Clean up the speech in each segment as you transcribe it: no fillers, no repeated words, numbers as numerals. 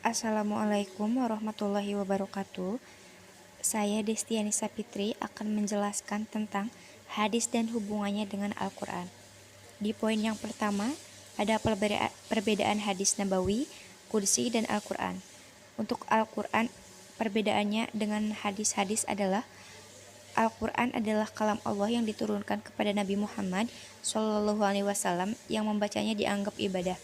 Assalamualaikum warahmatullahi wabarakatuh. Saya Destiani Sapitri akan menjelaskan tentang hadis dan hubungannya dengan Al-Quran. Di poin yang pertama, ada perbedaan hadis nabawi, kursi, dan Al-Quran. Untuk Al-Quran, perbedaannya dengan hadis-hadis adalah Al-Quran adalah kalam Allah yang diturunkan kepada Nabi Muhammad SAW yang membacanya dianggap ibadah.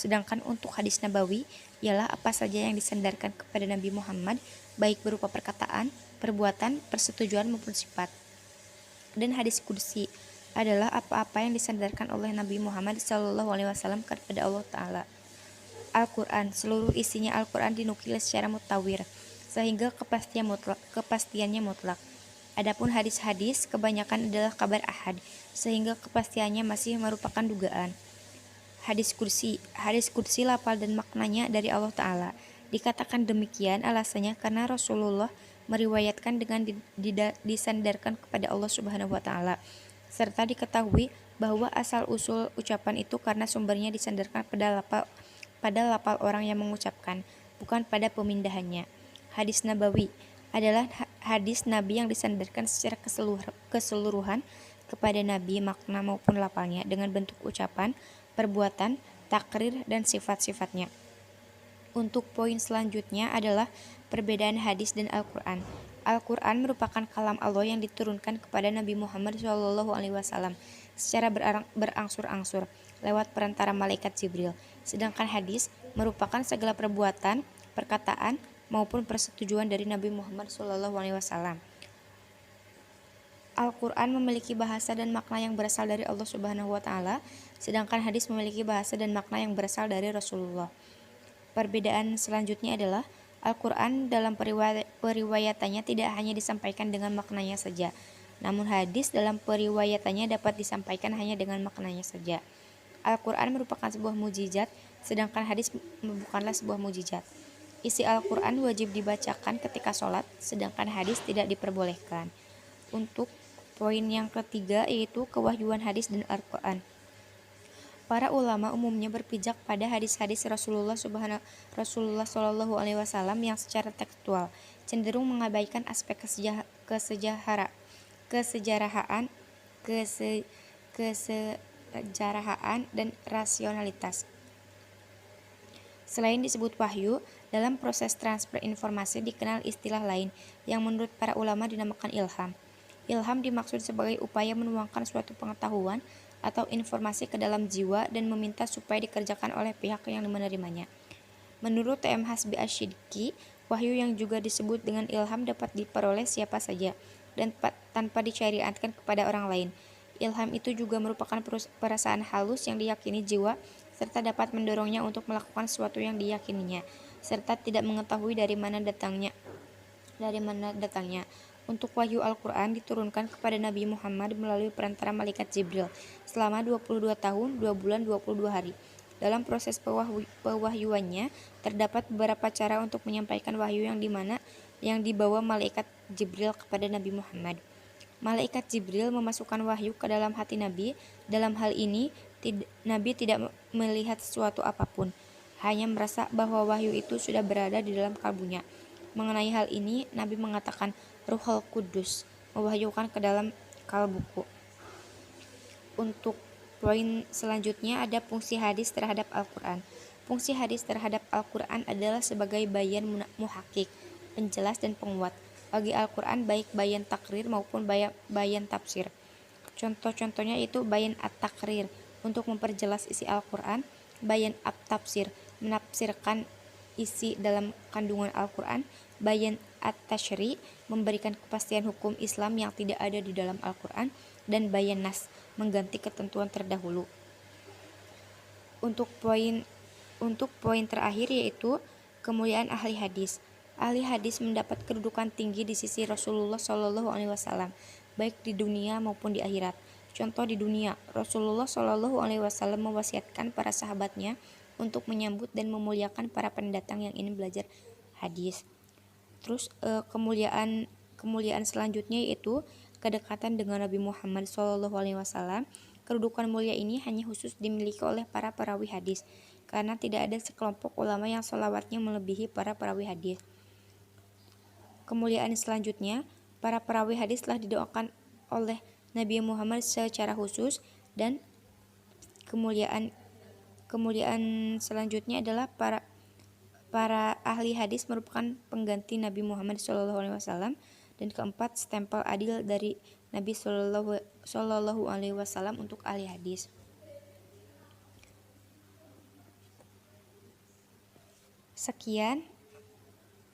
Sedangkan untuk hadis nabawi ialah apa saja yang disandarkan kepada Nabi Muhammad, baik berupa perkataan, perbuatan, persetujuan maupun sifat. Dan hadis kursi adalah apa-apa yang disandarkan oleh Nabi Muhammad SAW kepada Allah Ta'ala. Al-Quran, seluruh isinya Al-Quran dinukil secara mutawir, sehingga kepastiannya mutlak. Adapun hadis-hadis kebanyakan adalah kabar ahad, sehingga kepastiannya masih merupakan dugaan. Hadis kursi lafal dan maknanya dari Allah Ta'ala. Dikatakan demikian alasannya karena Rasulullah meriwayatkan dengan disandarkan kepada Allah Subhanahu wa Ta'ala, serta diketahui bahwa asal-usul ucapan itu karena sumbernya disandarkan pada lafal orang yang mengucapkan, bukan pada pemindahannya. Hadis nabawi adalah hadis Nabi yang disandarkan secara keseluruhan kepada Nabi, makna maupun lafalnya, dengan bentuk ucapan, perbuatan, takrir, dan sifat-sifatnya. Untuk poin selanjutnya adalah perbedaan hadis dan Al-Quran. Al-Quran merupakan kalam Allah yang diturunkan kepada Nabi Muhammad SAW secara berangsur-angsur lewat perantara malaikat Jibril. Sedangkan hadis merupakan segala perbuatan, perkataan, maupun persetujuan dari Nabi Muhammad SAW. Al-Quran memiliki bahasa dan makna yang berasal dari Allah Subhanahu wa Ta'ala, sedangkan hadis memiliki bahasa dan makna yang berasal dari Rasulullah. Perbedaan selanjutnya adalah Al-Quran dalam periwayatannya tidak hanya disampaikan dengan maknanya saja, namun hadis dalam periwayatannya dapat disampaikan hanya dengan maknanya saja. Al-Quran merupakan sebuah mukjizat, sedangkan hadis bukanlah sebuah mukjizat. Isi Al-Quran wajib dibacakan ketika sholat, sedangkan hadis tidak diperbolehkan. Untuk poin yang ketiga yaitu kewahyuan hadis dan Al-Quran. Para ulama umumnya berpijak pada hadis-hadis Rasulullah SAW yang secara tekstual cenderung mengabaikan aspek kesejarahan dan rasionalitas. Selain disebut wahyu, dalam proses transfer informasi dikenal istilah lain yang menurut para ulama dinamakan ilham. Ilham dimaksud sebagai upaya menuangkan suatu pengetahuan atau informasi ke dalam jiwa dan meminta supaya dikerjakan oleh pihak yang menerimanya. Menurut T.M. Hasbi Ash-Shidqi, wahyu yang juga disebut dengan ilham dapat diperoleh siapa saja dan tanpa disyariatkan kepada orang lain. Ilham itu juga merupakan perasaan halus yang diyakini jiwa serta dapat mendorongnya untuk melakukan sesuatu yang diyakininya, serta tidak mengetahui dari mana datangnya. Untuk wahyu Al-Quran diturunkan kepada Nabi Muhammad melalui perantara malaikat Jibril selama 22 tahun, 2 bulan, 22 hari. Dalam proses pewahyuannya, terdapat beberapa cara untuk menyampaikan wahyu yang dibawa malaikat Jibril kepada Nabi Muhammad. Malaikat Jibril memasukkan wahyu ke dalam hati Nabi. Dalam hal ini, Nabi tidak melihat sesuatu apapun, hanya merasa bahwa wahyu itu sudah berada di dalam kalbunya. Mengenai hal ini, Nabi mengatakan, Ruhul Kudus mewahyukan ke dalam kalbuku. Untuk poin selanjutnya ada fungsi hadis terhadap Al-Quran. Fungsi hadis terhadap Al-Quran adalah sebagai bayan muhakik, penjelas dan penguat bagi Al-Quran, baik bayan takrir maupun bayan tafsir. Contoh-contohnya itu bayan at-takrir untuk memperjelas isi Al-Quran, bayan at-tafsir menafsirkan isi dalam kandungan Al-Quran, bayan at-tashri memberikan kepastian hukum Islam yang tidak ada di dalam Al-Quran, dan bayan nas mengganti ketentuan terdahulu. Untuk poin terakhir yaitu kemuliaan ahli hadis. Ahli hadis mendapat kedudukan tinggi di sisi Rasulullah SAW, baik di dunia maupun di akhirat. Contoh di dunia, Rasulullah SAW mewasiatkan para sahabatnya untuk menyambut dan memuliakan para pendatang yang ingin belajar hadis. Terus kemuliaan selanjutnya yaitu kedekatan dengan Nabi Muhammad SAW. Kedudukan mulia ini hanya khusus dimiliki oleh para perawi hadis, karena tidak ada sekelompok ulama yang sholawatnya melebihi para perawi hadis. Kemuliaan selanjutnya, para perawi hadis telah didoakan oleh Nabi Muhammad secara khusus, dan kemuliaan selanjutnya adalah para ahli hadis merupakan pengganti Nabi Muhammad SAW. Dan keempat, stempel adil dari Nabi SAW untuk ahli hadis. Sekian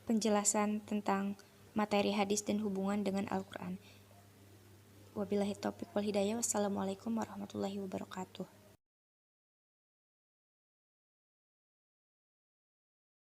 penjelasan tentang materi hadis dan hubungan dengan Al-Quran. Wabillahi taufiq wal hidayah. Wassalamualaikum warahmatullahi wabarakatuh.